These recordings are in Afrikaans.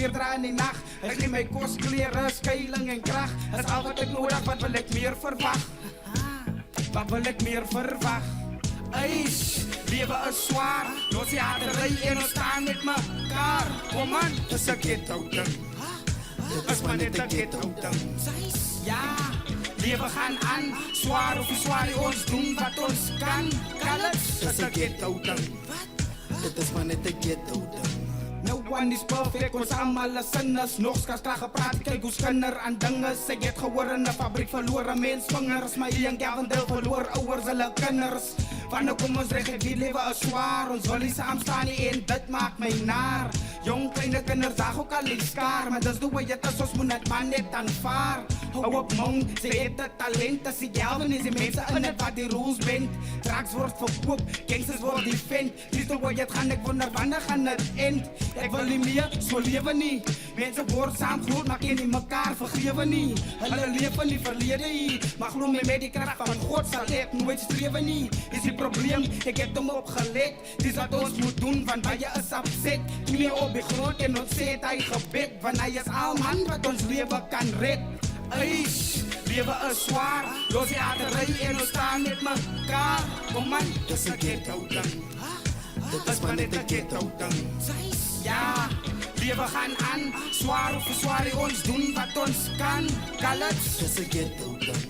eerder in die nacht. Ek neem my kos, kleren, skuiling en kracht. Is al wat ek nodig, wat wil ek meer verwag? Wat wil ek meer verwag? Eish, lewe is zwaar. Los die haterij en ons staan met mekaar. Kom man, dis een ghetto ding. Is maar net een ghetto ding. Ja, lewe gaan aan. Zwaar of zwaar, ons doen wat ons kan. Kan het? Dis een ghetto ding. Dit is maar net een ghetto ding. No one is perfect, ons allemaal is sinners. Nog skas traag gepraat, kyk hoe skinner aan dinges. Ek het gehoor in 'n fabriek verloor 'n mens vingers. My young Gavendale verloor ouers hulle kinders. Wanneer kom ons reg, die lewe is zwaar. Ons wil nie saam staan nie en dit maak my naar. Jong kleine kinders dag ook al die skaar. Maar dis hoe jy dit ons moet net man net aanvaar. Hou op man, ze het het talent. As die Galven is die mense in het wat die rules bent. Drugs word verkoop, gangsters word defend. Dis hoe jy het gaan, ek wonder wanneer gaan het end. Ek wil nie meer, so lewe nie. Mense word saam groot, maar ken nie mekaar vergewe nie. Hulle leef in die verlede hier. Maar glo my met die krag van God sal ek nooit strewe nie. Is die probleem, ek het hom opgelet. Dis wat ons moet doen, want baie is upset. Knie op die grond en ons sê hy gebed. Want hy is al man wat ons lewe kan red. Eish, lewe is zwaar. Los die haterij en ons staan met mekaar. Kom man, dis een ghetto ding. Dit is maar net een ghetto ding. Ja, lewe gaan aan. Zwaar of zwaar, ons doen wat ons kan. Kan het? Dis een ghetto ding.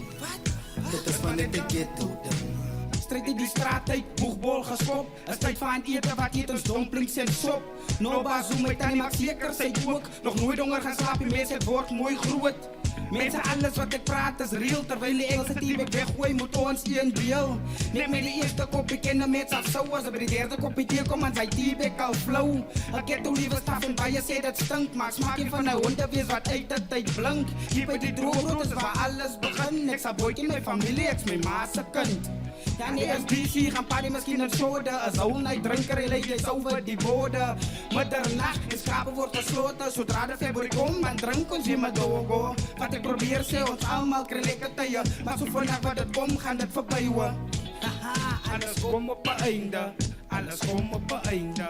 Dit is maar net een ghetto ding. Strijd in die straat uit, boegbol geskop. Is tyd van eten, wat eet ons dumplings en sop. Noba zoom my tannie maak zeker sy ook. Nog nooit honger gaan slaap, die mens het word mooi groot. Mensen, alles wat ik praat is real. Terwijl die Engelse team ik weggooi, moet ons een deel. Neem mij de eerste kopje, kennen mensen af zo. Als er bij de derde kopje thee komt, dan zijn team ik al flow. Ik heb toen liever staf en bij je zei dat stinkt. Maar smaak je van een hond, dat wees wat uit de tijd blank. Keep het die droog, is waar alles begint. Ik sta bootje in mijn familie, ik is mijn ma's kind. Ja nee, as DC gaan party misschien een soda. As all night drinker en leeg over die borden. Middernacht, de schapen wordt gesloten. Zodra de februari komt, dan drink ons in mijn dogo. Wat ik probeer, sê ons allemaal krelijke tijden. Maar zo vandaag wat het komt, gaan het voorbij hoor. Haha, alles komt op een einde. Alles komt op een einde.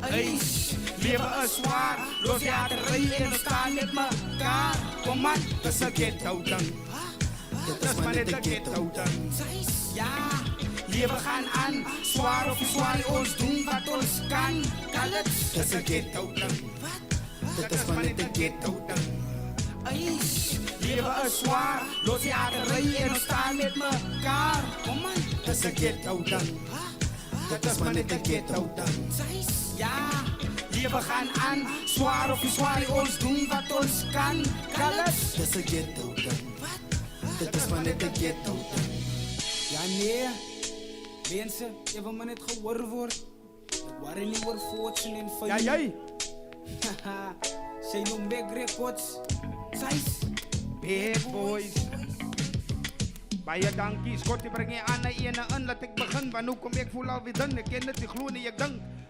Eish, leven is zwaar. Los je haterij en we staan met mekaar. Kom man, dat is een ghetto ding. Dit is maar net een ghetto ding. Ja, leven gaan aan. Zwaar of zwaar, ons doen wat ons kan. Kan het? Dat is een ghetto ding. Dit is maar net een ghetto ding. Eish, leven is zwaar. Los je haterij en we staan met mekaar. Kom man, dat is een ghetto ding. Dit is maar net een ghetto ding. Ja, leven gaan aan. Zwaar of zwaar, ons doen wat ons kan. Kan het? Dat is een ghetto ding. Dit is maar net een ghetto ding. Ja nee, mensen, even maar net gehoord wordt. Waarin niet wordt voortsen in van Ja, jij. Haha, zij doen big records. Zijs, Big boys. Baie dankie, Scotty, breng je aan na ene in. Laat ik begin, want hoe kom ik voel alweer dan. Ik ken het, ik gloe niet, ik denk.